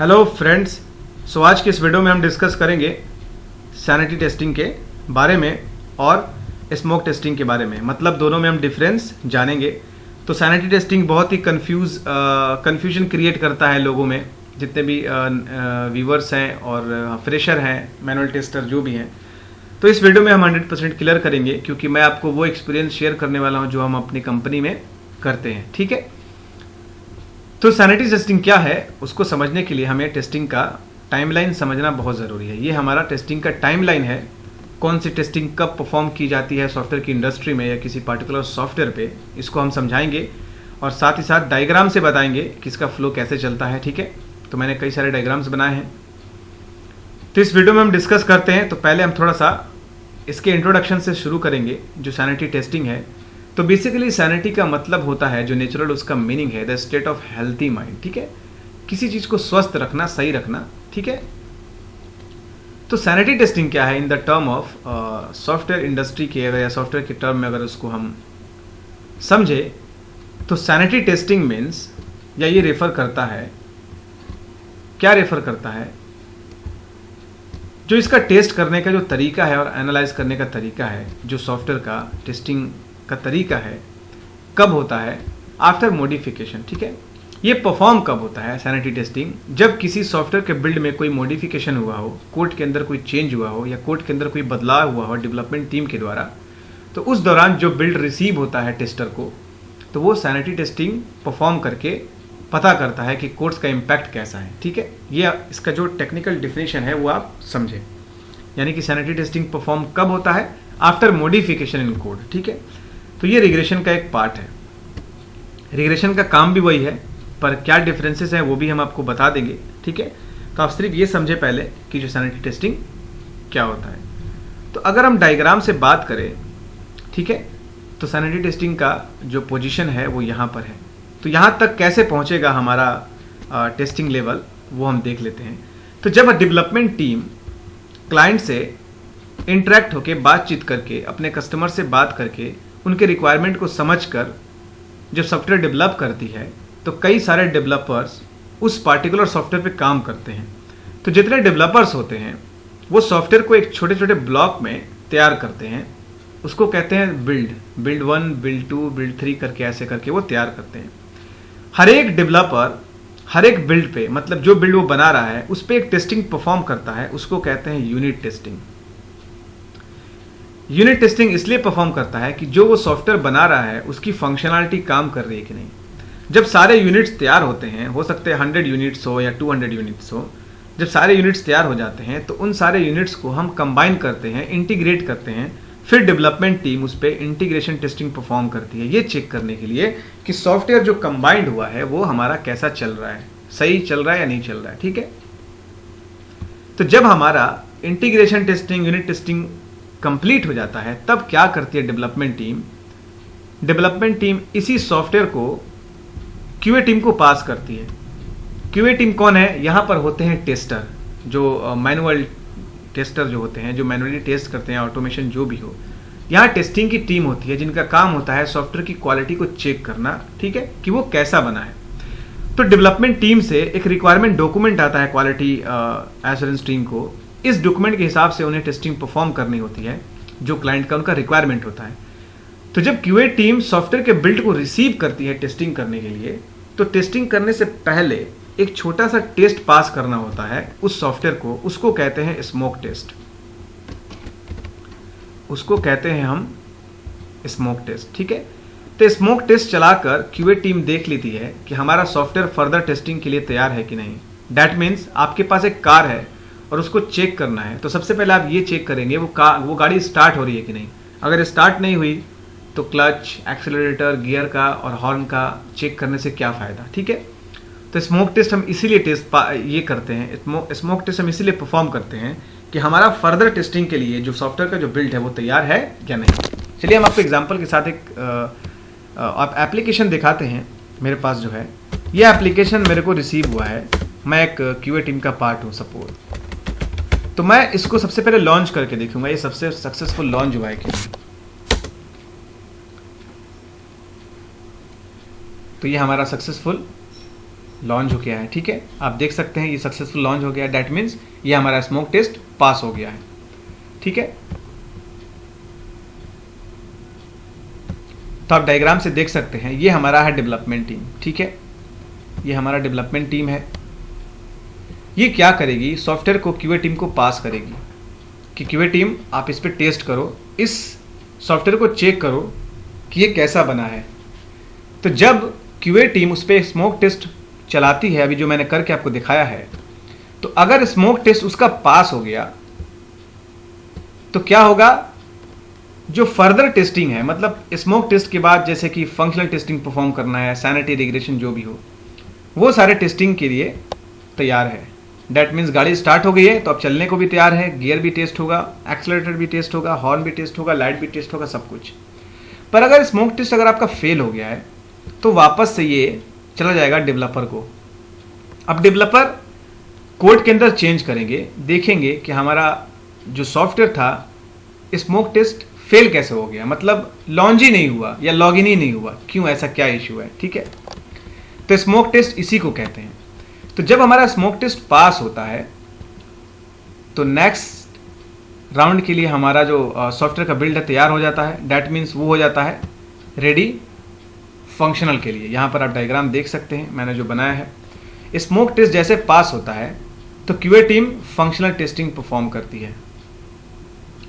Hello friends. सो आज की इस वीडियो में हम डिस्कस करेंगे सैनिटी टेस्टिंग के बारे में और स्मोक टेस्टिंग के बारे में, मतलब दोनों में हम डिफरेंस जानेंगे। तो सैनिटी टेस्टिंग बहुत ही कन्फ्यूजन क्रिएट करता है लोगों में, जितने भी व्यूवर्स हैं और फ्रेशर हैं, मैनुअल टेस्टर जो भी हैं। तो इस वीडियो में हम 100% क्लियर करेंगे, क्योंकि मैं आपको वो एक्सपीरियंस शेयर करने वाला हूँ जो हम अपनी कंपनी में करते हैं। ठीक है, तो सैनिटी टेस्टिंग क्या है उसको समझने के लिए हमें टेस्टिंग का टाइमलाइन समझना बहुत ज़रूरी है। ये हमारा टेस्टिंग का टाइमलाइन है, कौन सी टेस्टिंग कब परफॉर्म की जाती है सॉफ्टवेयर की इंडस्ट्री में या किसी पर्टिकुलर सॉफ्टवेयर पे, इसको हम समझाएंगे और साथ ही साथ डायग्राम से बताएंगे कि इसका फ्लो कैसे चलता है। ठीक है, तो मैंने कई सारे डायग्राम्स बनाए हैं, तो इस वीडियो में हम डिस्कस करते हैं। तो पहले हम थोड़ा सा इसके इंट्रोडक्शन से शुरू करेंगे। जो सैनिटी टेस्टिंग है, तो बेसिकली सैनिटी का मतलब होता है, जो नेचुरल उसका मीनिंग है, the state of healthy mind. ठीक है, किसी चीज़ को स्वस्थ रखना, सही रखना। ठीक है, तो सैनिटी टेस्टिंग क्या है in the term of software industry के, अगर या सॉफ्टवेयर के टर्म में अगर उसको हम समझे, तो सैनिटी टेस्टिंग मीन्स, या ये रेफर करता है, क्या रेफर करता है, जो इसका टेस्ट करने का जो तरीका है और एनालाइज करने का तरीका है, जो सॉफ्टवेयर का टेस्टिंग का तरीका है, कब होता है, आफ्टर मॉडिफिकेशन। ठीक है, ये परफॉर्म कब होता है सैनिटी टेस्टिंग, जब किसी सॉफ्टवेयर के बिल्ड में कोई मॉडिफिकेशन हुआ हो, कोड के अंदर कोई चेंज हुआ हो या कोड के अंदर कोई बदलाव हुआ हो डेवलपमेंट टीम के द्वारा। तो उस दौरान जो बिल्ड रिसीव होता है टेस्टर को, तो वो सैनिटी टेस्टिंग परफॉर्म करके पता करता है कि कोड्स का इम्पैक्ट कैसा है। ठीक है, ये इसका जो टेक्निकल डिफिनेशन है वो आप समझें, यानी कि सैनिटी टेस्टिंग परफॉर्म कब होता है, आफ्टर मॉडिफिकेशन इन कोड। ठीक है, तो ये रिग्रेशन का एक पार्ट है। रिग्रेशन का काम भी वही है, पर क्या डिफरेंसेस हैं वो भी हम आपको बता देंगे। ठीक है, तो आप सिर्फ ये समझे पहले कि जो सैनिटी टेस्टिंग क्या होता है। तो अगर हम डायग्राम से बात करें, ठीक है, तो सैनिटी टेस्टिंग का जो पोजीशन है वो यहाँ पर है। तो यहाँ तक कैसे पहुँचेगा हमारा टेस्टिंग लेवल, वो हम देख लेते हैं। तो जब डेवलपमेंट टीम क्लाइंट से इंटरेक्ट होके, बातचीत करके, अपने कस्टमर से बात करके, उनके रिक्वायरमेंट को समझकर जब सॉफ्टवेयर डेवलप करती है, तो कई सारे डेवलपर्स उस पार्टिकुलर सॉफ्टवेयर पे काम करते हैं। तो जितने डेवलपर्स होते हैं वो सॉफ्टवेयर को एक छोटे छोटे ब्लॉक में तैयार करते हैं, उसको कहते हैं बिल्ड 1, बिल्ड 2, बिल्ड 3 करके, ऐसे करके वो तैयार करते हैं। हर एक डेवलपर हर एक बिल्ड पे, मतलब जो बिल्ड वो बना रहा है उस पर एक टेस्टिंग परफॉर्म करता है, उसको कहते हैं यूनिट टेस्टिंग। यूनिट टेस्टिंग इसलिए परफॉर्म करता है कि जो वो सॉफ्टवेयर बना रहा है उसकी फंक्शनलिटी काम कर रही है कि नहीं। जब सारे यूनिट्स तैयार होते हैं, हो सकते हैं 100 यूनिट्स हो या 200 यूनिट्स हो, जब सारे यूनिट्स तैयार हो जाते हैं तो उन सारे यूनिट्स को हम कंबाइन करते हैं, इंटीग्रेट करते हैं। फिर डेवलपमेंट टीम उस पर इंटीग्रेशन टेस्टिंग परफॉर्म करती है, ये चेक करने के लिए कि सॉफ्टवेयर जो कंबाइंड हुआ है वो हमारा कैसा चल रहा है, सही चल रहा है या नहीं चल रहा है। ठीक है, तो जब हमारा integration testing, unit testing complete हो जाता है, तब क्या करती है डेवलपमेंट टीम। डेवलपमेंट टीम इसी सॉफ्टवेयर को क्यूए टीम को पास करती है। क्यूए टीम कौन है, यहाँ पर होते हैं टेस्टर, जो मैनुअल टेस्टर जो होते हैं, जो मैनुअली टेस्ट करते हैं, ऑटोमेशन जो भी हो। यहाँ टेस्टिंग की टीम होती है जिनका काम होता है सॉफ्टवेयर की क्वालिटी को चेक करना, ठीक है, कि वो कैसा बना है। तो डेवलपमेंट टीम से एक रिक्वायरमेंट डॉक्यूमेंट आता है क्वालिटी एश्योरेंस टीम को। इस डॉक्यूमेंट के हिसाब से उन्हें टेस्टिंग परफॉर्म करनी होती है, जो क्लाइंट का उनका रिक्वायरमेंट होता है। तो जब क्यूए टीम सॉफ्टवेयर के बिल्ड को रिसीव करती है टेस्टिंग करने के लिए, तो टेस्टिंग करने से पहले एक छोटा सा टेस्ट पास करना होता है उस सॉफ्टवेयर को, उसको कहते हैं स्मोक टेस्ट। उसको कहते हैं हम स्मोक टेस्ट। ठीक है, तो स्मोक टेस्ट चलाकर क्यूए टीम देख लेती है कि हमारा सॉफ्टवेयर फर्दर टेस्टिंग के लिए तैयार है कि नहीं। दैट मीन्स आपके पास एक कार है और उसको चेक करना है, तो सबसे पहले आप ये चेक करेंगे वो गाड़ी स्टार्ट हो रही है कि नहीं। अगर स्टार्ट नहीं हुई तो क्लच, एक्सेलरेटर, गियर का और हॉर्न का चेक करने से क्या फ़ायदा। ठीक है, तो स्मोक टेस्ट हम इसीलिए ये करते हैं, स्मोक टेस्ट हम इसीलिए परफॉर्म करते हैं कि हमारा फर्दर टेस्टिंग के लिए जो सॉफ्टवेयर का जो बिल्ड है वो तैयार है या नहीं। चलिए हम आपको एग्जांपल के साथ एक आप एप्लीकेशन दिखाते हैं। मेरे पास जो है ये एप्लीकेशन मेरे को रिसीव हुआ है, मैं एक क्यूए टीम का पार्ट हूँ सपोज। तो मैं इसको सबसे पहले लॉन्च करके देखूंगा ये सबसे सक्सेसफुल लॉन्च हुआ है कि नहीं। तो ये हमारा सक्सेसफुल लॉन्च हो गया है। ठीक है, आप देख सकते हैं ये सक्सेसफुल लॉन्च हो गया है, दैट मीन्स ये हमारा स्मोक टेस्ट पास हो गया है। ठीक है, तो आप डायग्राम से देख सकते हैं ये हमारा है डेवलपमेंट टीम। ठीक है, ये हमारा डेवलपमेंट टीम है। ये क्या करेगी, सॉफ्टवेयर को क्यूए टीम को पास करेगी कि क्यूए टीम आप इस पे टेस्ट करो, इस सॉफ्टवेयर को चेक करो कि ये कैसा बना है। तो जब क्यूए टीम उस पर स्मोक टेस्ट चलाती है, अभी जो मैंने करके आपको दिखाया है, तो अगर स्मोक टेस्ट उसका पास हो गया तो क्या होगा, जो फर्दर टेस्टिंग है, मतलब स्मोक टेस्ट के बाद जैसे कि फंक्शनल टेस्टिंग परफॉर्म करना है, सैनिटरी रिग्रेशन जो भी हो, वो सारे टेस्टिंग के लिए तैयार है। दैट मीन्स गाड़ी स्टार्ट हो गई है तो अब चलने को भी तैयार है, गियर भी टेस्ट होगा, एक्सेलरेटर भी टेस्ट होगा, हॉर्न भी टेस्ट होगा, लाइट भी टेस्ट होगा, सब कुछ। पर अगर स्मोक टेस्ट अगर आपका फेल हो गया है तो वापस से ये चला जाएगा डेवलपर को। अब डेवलपर कोड के अंदर चेंज करेंगे, देखेंगे कि हमारा जो सॉफ्टवेयर था स्मोक टेस्ट फेल कैसे हो गया, मतलब लॉन्च ही नहीं हुआ या लॉगिन ही नहीं हुआ, क्यों, ऐसा क्या इश्यू है। ठीक है, तो स्मोक टेस्ट इसी को कहते हैं। तो जब हमारा स्मोक टेस्ट पास होता है तो नेक्स्ट राउंड के लिए हमारा जो सॉफ्टवेयर का बिल्ड है तैयार हो जाता है, दैट मीन्स वो हो जाता है रेडी फंक्शनल के लिए। यहाँ पर आप डायग्राम देख सकते हैं मैंने जो बनाया है। स्मोक टेस्ट जैसे पास होता है तो QA team functional testing perform करती है,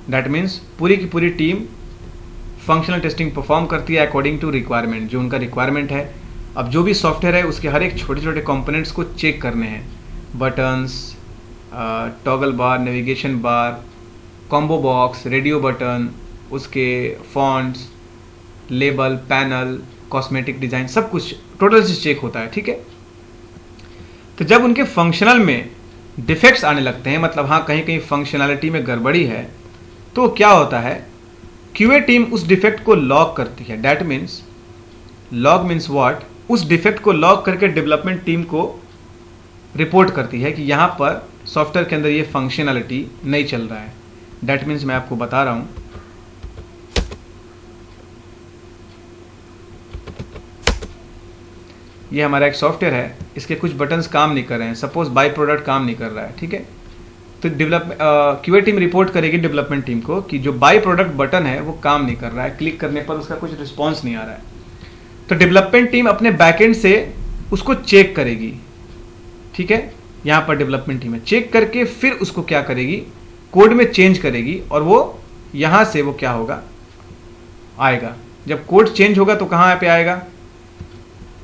दैट मीन्स पूरी की पूरी टीम फंक्शनल टेस्टिंग परफॉर्म करती है अकॉर्डिंग टू रिक्वायरमेंट, जो उनका रिक्वायरमेंट है। अब जो भी सॉफ्टवेयर है उसके हर एक छोटे छोटे कंपोनेंट्स को चेक करने हैं, buttons, toggle bar, navigation bar, combo box, radio button, उसके fonts, label, panel, cosmetic design, सब कुछ टोटल से चेक होता है। ठीक है, तो जब उनके फंक्शनल में डिफेक्ट्स आने लगते हैं, मतलब हाँ कहीं कहीं फंक्शनैलिटी में गड़बड़ी है, तो क्या होता है, क्यूए टीम उस डिफेक्ट को लॉग करती है। That means log means what, उस डिफेक्ट को लॉग करके डेवलपमेंट टीम को रिपोर्ट करती है कि यहाँ पर सॉफ्टवेयर के अंदर ये फंक्शनैलिटी नहीं चल रहा है। दैट मीन्स मैं आपको बता रहा हूँ, ये हमारा एक सॉफ्टवेयर है, इसके कुछ बटन्स काम नहीं कर रहे हैं, सपोज बाई प्रोडक्ट काम नहीं कर रहा है। ठीक है, तो क्यूए टीम रिपोर्ट करेगी डेवलपमेंट टीम को कि जो बाई प्रोडक्ट बटन है वो काम नहीं कर रहा है, क्लिक करने पर उसका कुछ रिस्पॉन्स नहीं आ रहा है। तो डेवलपमेंट टीम अपने बैकएंड से उसको चेक करेगी। ठीक है, यहाँ पर डेवलपमेंट टीम है, चेक करके फिर उसको क्या करेगी, कोड में चेंज करेगी, और वो यहाँ से वो क्या होगा, आएगा। जब कोड चेंज होगा तो कहाँ पे आएगा,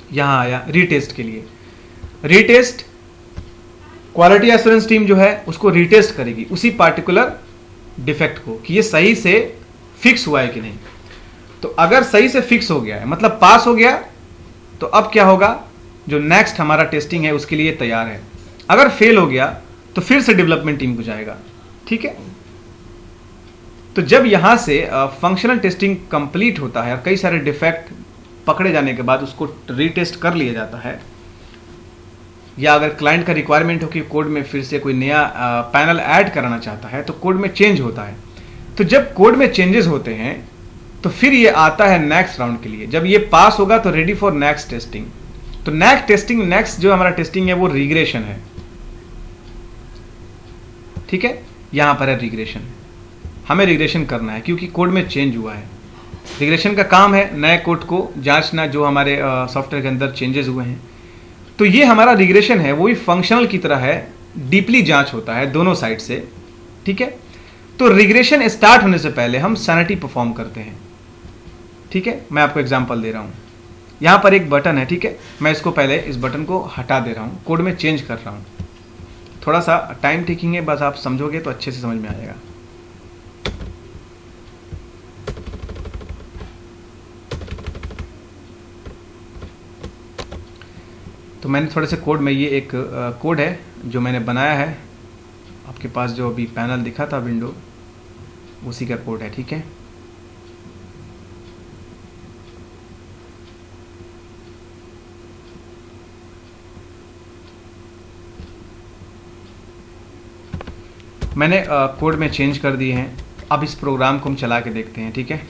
यहाँ आया रीटेस्ट के लिए। रीटेस्ट क्वालिटी एश्योरेंस टीम जो है उसको रीटेस्ट करेगी उसी पार्टिकुलर डिफेक्ट को कि ये सही से फिक्स हुआ है कि नहीं। तो अगर सही से फिक्स हो गया है, मतलब पास हो गया, तो अब क्या होगा, जो नेक्स्ट हमारा टेस्टिंग है उसके लिए तैयार है। अगर फेल हो गया तो फिर से डेवलपमेंट टीम को जाएगा। ठीक है, तो जब यहां से फंक्शनल टेस्टिंग कंप्लीट होता है और कई सारे डिफेक्ट पकड़े जाने के बाद उसको रीटेस्ट कर लिया जाता है, या अगर क्लाइंट का रिक्वायरमेंट हो कि कोड में फिर से कोई नया पैनल ऐड कराना चाहता है तो कोड में चेंज होता है। तो जब कोड में चेंजेस होते हैं तो फिर ये आता है नेक्स्ट राउंड के लिए। जब ये पास होगा तो रेडी फॉर नेक्स्ट टेस्टिंग। तो नेक्स्ट जो हमारा टेस्टिंग है वो रिग्रेशन है। ठीक है, यहां पर है रिग्रेशन, हमें रिग्रेशन करना है क्योंकि कोड में चेंज हुआ है। रिग्रेशन का काम है नए कोड को जांचना जो हमारे सॉफ्टवेयर के अंदर चेंजेस हुए हैं। तो ये हमारा रिग्रेशन है, वो भी फंक्शनल की तरह है, डीपली जांच होता है दोनों साइड से। ठीक है, तो रिग्रेशन स्टार्ट होने से पहले हम सैनिटी परफॉर्म करते हैं। ठीक है, मैं आपको एग्जांपल दे रहा हूं, यहां पर एक बटन है। ठीक है, मैं इसको पहले इस बटन को हटा दे रहा हूं, कोड में चेंज कर रहा हूं। थोड़ा सा टाइम टेकिंग है, बस आप समझोगे तो अच्छे से समझ में आ जाएगा। तो मैंने थोड़े से कोड में, ये एक कोड है जो मैंने बनाया है, आपके पास जो अभी पैनल दिखा था विंडो, उसी का कोड है। ठीक है, मैंने कोड में चेंज कर दिए हैं। अब इस प्रोग्राम को हम चला के देखते हैं। ठीक है,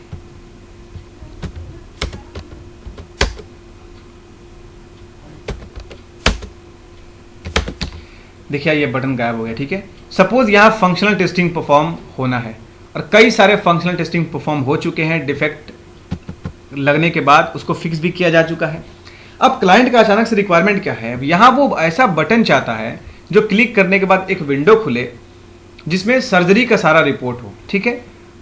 देखिए ये बटन गायब हो गया, ठीक है। सपोज यहाँ फंक्शनल टेस्टिंग परफॉर्म होना है और कई सारे फंक्शनल टेस्टिंग परफॉर्म हो चुके हैं, डिफेक्ट लगने के बाद उसको फिक्स भी किया जा चुका है। अब क्लाइंट का अचानक से रिक्वायरमेंट क्या है, अब यहाँ वो ऐसा बटन चाहता है जो क्लिक करने के बाद एक विंडो खुले जिसमें सर्जरी का सारा रिपोर्ट हो, ठीक है।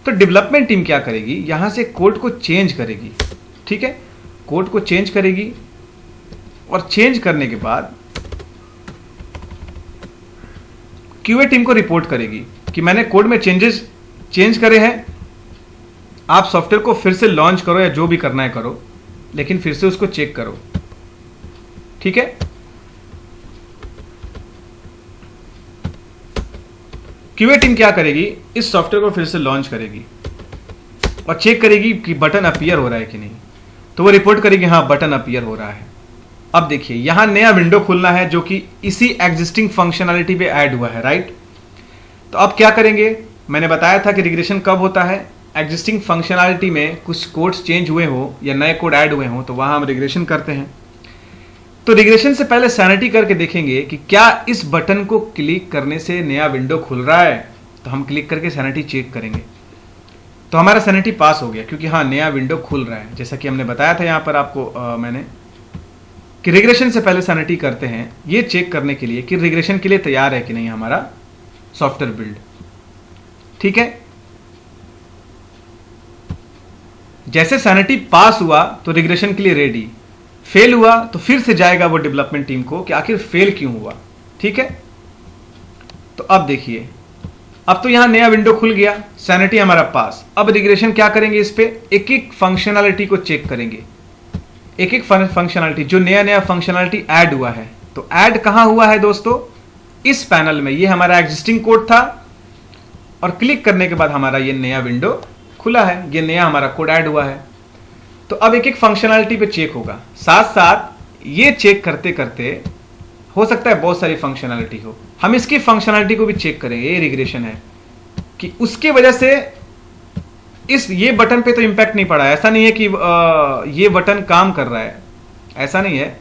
तो डेवलपमेंट टीम क्या करेगी, यहाँ से कोड को चेंज करेगी, ठीक है, कोड को चेंज करेगी और चेंज करने के बाद क्यूए टीम को रिपोर्ट करेगी कि मैंने कोड में चेंज करे हैं, आप सॉफ्टवेयर को फिर से लॉन्च करो या जो भी करना है करो, लेकिन फिर से उसको चेक करो, ठीक है। क्यूए टीम क्या करेगी, इस सॉफ्टवेयर को फिर से लॉन्च करेगी और चेक करेगी कि बटन अपीयर हो रहा है कि नहीं। तो वो रिपोर्ट करेगी हाँ बटन अपीयर हो रहा है। अब देखिए यहां नया विंडो खुलना है जो कि इसी एग्जिस्टिंग फंक्शनैलिटी पे ऐड हुआ है, राइट। तो अब क्या करेंगे, मैंने बताया था कि रिग्रेशन कब होता है, एग्जिस्टिंग फंक्शनैलिटी में कुछ कोड्स चेंज हुए हो या नए कोड ऐड हुए हो तो वहां हम रिग्रेशन करते हैं। तो रिग्रेशन से पहले सैनिटी करके देखेंगे कि क्या इस बटन को क्लिक करने से नया विंडो खुल रहा है। तो हम क्लिक करके सैनिटी चेक करेंगे, तो हमारा सैनिटी पास हो गया क्योंकि हाँ नया विंडो खुल रहा है। जैसा कि हमने बताया था यहाँ पर आपको मैंने कि रिग्रेशन से पहले सैनिटी करते हैं ये चेक करने के लिए कि रिग्रेशन के लिए तैयार है कि नहीं हमारा सॉफ्टवेयर बिल्ड, ठीक है। जैसे सैनिटी पास हुआ तो रिग्रेशन के लिए रेडी, फेल हुआ तो फिर से जाएगा वो डेवलपमेंट टीम को कि आखिर फेल क्यों हुआ, ठीक है। तो अब देखिए अब तो यहां नया विंडो खुल गया, सैनिटी हमारा पास। अब रिग्रेशन क्या करेंगे, इस पे एक एक फंक्शनैलिटी को चेक करेंगे, एक एक फंक्शनैलिटी जो नया फंक्शनैलिटी ऐड हुआ है। तो ऐड कहां हुआ है दोस्तों, इस पैनल में। ये हमारा एग्जिस्टिंग कोड था और क्लिक करने के बाद हमारा ये नया विंडो खुला है, ये नया हमारा कोड ऐड हुआ है। तो अब एक एक फंक्शनैलिटी पे चेक होगा, साथ साथ ये चेक करते करते हो सकता है बहुत सारी फंक्शनैलिटी हो, हम इसकी फंक्शनैलिटी को भी चेक करेंगे। ये रिग्रेशन है कि उसके वजह से ये बटन पे तो इंपैक्ट नहीं पड़ा है। ऐसा नहीं है कि ये बटन काम कर रहा है, ऐसा नहीं है।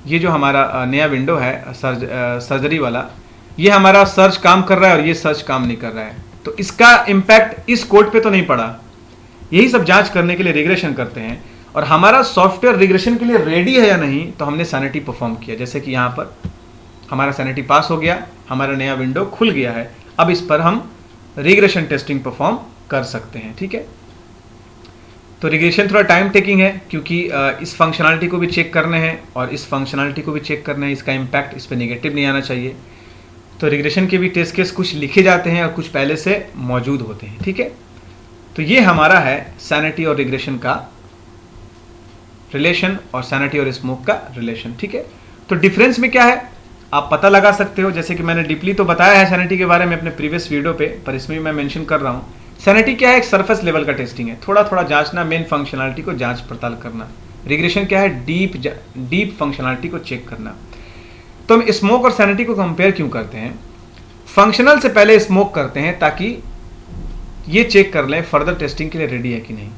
ये जो हमारा नया विंडो है सर्जरी वाला, ये हमारा सर्च काम कर रहा है और ये सर्च काम नहीं कर रहा है, तो इसका इंपैक्ट इस कोड पे तो नहीं पड़ा। यही सब जांच करने के लिए रिग्रेशन करते हैं। और हमारा सॉफ्टवेयर रिग्रेशन के लिए रेडी है या नहीं, तो हमने सैनिटी परफॉर्म किया। जैसे कि यहाँ पर हमारा सैनिटी पास हो गया, हमारा नया विंडो खुल गया है। अब इस पर हम रिग्रेशन टेस्टिंग परफॉर्म कर सकते हैं, ठीक है। तो रिग्रेशन थोड़ा टाइम टेकिंग है क्योंकि इस फंक्शनैलिटी को भी चेक करने हैं और इस फंक्शनैलिटी को भी चेक करना है, इसका इम्पैक्ट इस पर निगेटिव नहीं आना चाहिए। तो रिग्रेशन के भी टेस्ट केस कुछ लिखे जाते हैं और कुछ पहले से मौजूद होते हैं, ठीक है। तो ये हमारा है सैनिटी और रिग्रेशन का रिलेशन और सैनिटी और स्मोक का रिलेशन, ठीक है। तो डिफरेंस में क्या है आप पता लगा सकते हो। जैसे कि मैंने डीपली तो बताया है सैनिटी के बारे में अपने प्रीवियस वीडियो पे, पर इसमें मैं मेंशन कर रहा हूँ। सैनिटी क्या है, एक सरफेस लेवल का टेस्टिंग है, थोड़ा थोड़ा जांचना, मेन फंक्शनैलिटी को जांच पड़ताल करना। रिग्रेशन क्या है, डीप फंक्शनैलिटी को चेक करना। तो हम स्मोक और सैनिटी को कंपेयर क्यों करते हैं, फंक्शनल से पहले स्मोक करते हैं ताकि ये चेक कर लें फर्दर टेस्टिंग के लिए रेडी है कि नहीं।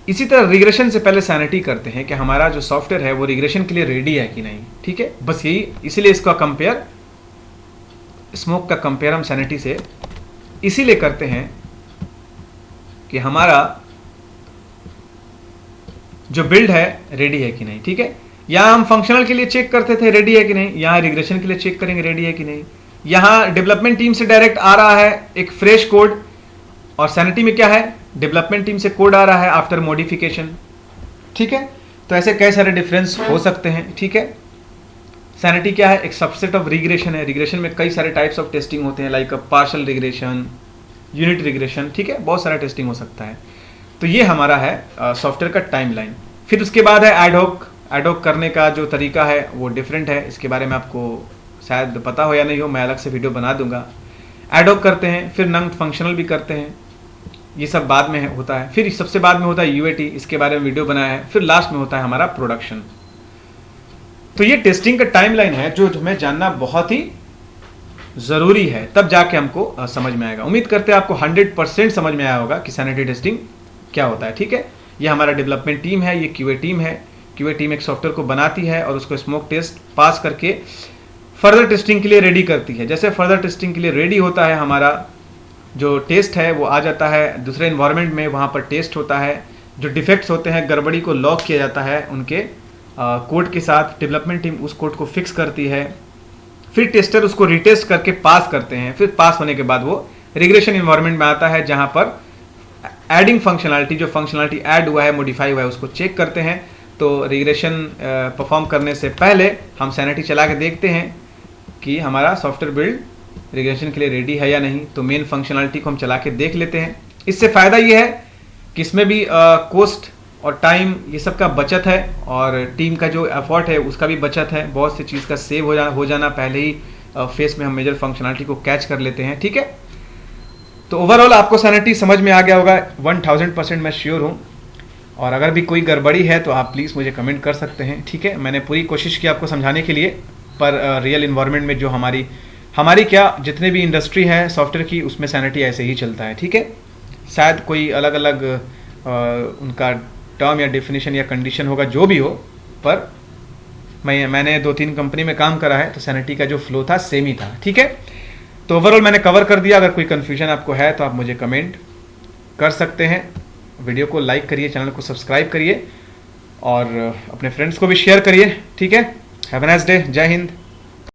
इसी तरह रिग्रेशन से पहले सैनिटी करते हैं कि हमारा जो सॉफ्टवेयर है वो रिग्रेशन के लिए रेडी है कि नहीं, ठीक है। बस यही, इसीलिए इसका कंपेयर, स्मोक का कंपेयर हम सैनिटी से इसीलिए करते हैं कि हमारा जो बिल्ड है रेडी है कि नहीं, ठीक है। यहां हम फंक्शनल के लिए चेक करते थे रेडी है कि नहीं, यहां रिग्रेशन के लिए चेक करेंगे रेडी है कि नहीं। यहां डेवलपमेंट टीम से डायरेक्ट आ रहा है एक फ्रेश कोड और सैनिटी में क्या है, डेवलपमेंट टीम से कोड आ रहा है आफ्टर मॉडिफिकेशन, ठीक है। तो ऐसे कई सारे डिफरेंस हो सकते हैं, ठीक है। सैनिटी क्या है, एक सबसेट ऑफ रिग्रेशन है। रिग्रेशन में कई सारे टाइप्स ऑफ टेस्टिंग होते हैं, like partial regression, unit regression, ठीक है, बहुत सारा टेस्टिंग हो सकता है। तो ये हमारा है सॉफ्टवेयर का टाइमलाइन। फिर उसके बाद है एडहॉक करने का जो तरीका है वो डिफरेंट है। इसके बारे में आपको शायद पता हो या नहीं हो, मैं अलग से वीडियो बना दूंगा। एडहॉक करते हैं, फिर नॉन फंक्शनल भी करते हैं, ये सब बाद में होता है। फिर सबसे बाद में होता है यूएटी, इसके बारे में वीडियो बनाया है। फिर लास्ट में होता है हमारा प्रोडक्शन। तो ये टेस्टिंग का टाइमलाइन है जो हमें जानना बहुत ही जरूरी है, तब जाके हमको समझ में आएगा। उम्मीद करते हैं आपको 100% समझ में आया होगा कि सैनिटी टेस्टिंग क्या होता है, ठीक है। ये हमारा डेवलपमेंट टीम है, ये क्यूए टीम है। क्यूए टीम एक सॉफ्टवेयर को बनाती है और उसको स्मोक टेस्ट पास करके फर्दर टेस्टिंग के लिए रेडी करती है। जैसे फर्दर टेस्टिंग के लिए रेडी होता है, हमारा जो टेस्ट है वो आ जाता है दूसरे इन्वायरमेंट में, वहाँ पर टेस्ट होता है, जो डिफेक्ट्स होते हैं, गड़बड़ी को लॉक किया जाता है उनके कोड के साथ, डेवलपमेंट टीम उस कोड को फिक्स करती है, फिर टेस्टर उसको रिटेस्ट करके पास करते हैं, फिर पास होने के बाद वो रिग्रेशन इन्वायरमेंट में आता है, जहाँ पर एडिंग फंक्शनलिटी, जो फंक्शनलिटी ऐड हुआ है, मॉडिफाई हुआ है, उसको चेक करते हैं। तो रिग्रेशन परफॉर्म करने से पहले हम सैनिटी चला के देखते हैं कि हमारा सॉफ्टवेयर बिल्ड रिग्रेशन के लिए रेडी है या नहीं। तो मेन फंक्शनलिटी को हम चला के देख लेते हैं। इससे फ़ायदा ये है कि इसमें भी कॉस्ट और टाइम ये सब का बचत है, और टीम का जो एफर्ट है उसका भी बचत है, बहुत सी चीज़ का सेव हो जाना पहले ही फेस में हम मेजर फंक्शनलिटी को कैच कर लेते हैं। ठीक है, तो ओवरऑल आपको सैनिटी समझ में आ गया होगा 1000% मैं श्योर हूँ। और अगर भी कोई गड़बड़ी है तो आप प्लीज़ मुझे कमेंट कर सकते हैं। ठीक है, मैंने पूरी कोशिश की आपको समझाने के लिए, पर रियल इन्वायरमेंट में जो हमारी क्या जितने भी इंडस्ट्री है सॉफ्टवेयर की, उसमें सैनिटी ऐसे ही चलता है। ठीक है, शायद कोई अलग अलग उनका टर्म या डेफिनेशन या कंडीशन होगा, जो भी हो, पर मैंने 2-3 कंपनी में काम करा है, तो सैनिटी का जो फ्लो था सेम ही था। ठीक है, तो ओवरऑल मैंने कवर कर दिया। अगर कोई कन्फ्यूजन आपको है तो आप मुझे कमेंट कर सकते हैं। वीडियो को लाइक करिए, चैनल को सब्सक्राइब करिए और अपने फ्रेंड्स को भी शेयर करिए। ठीक है, हैव अ नाइस डे, जय हिंद।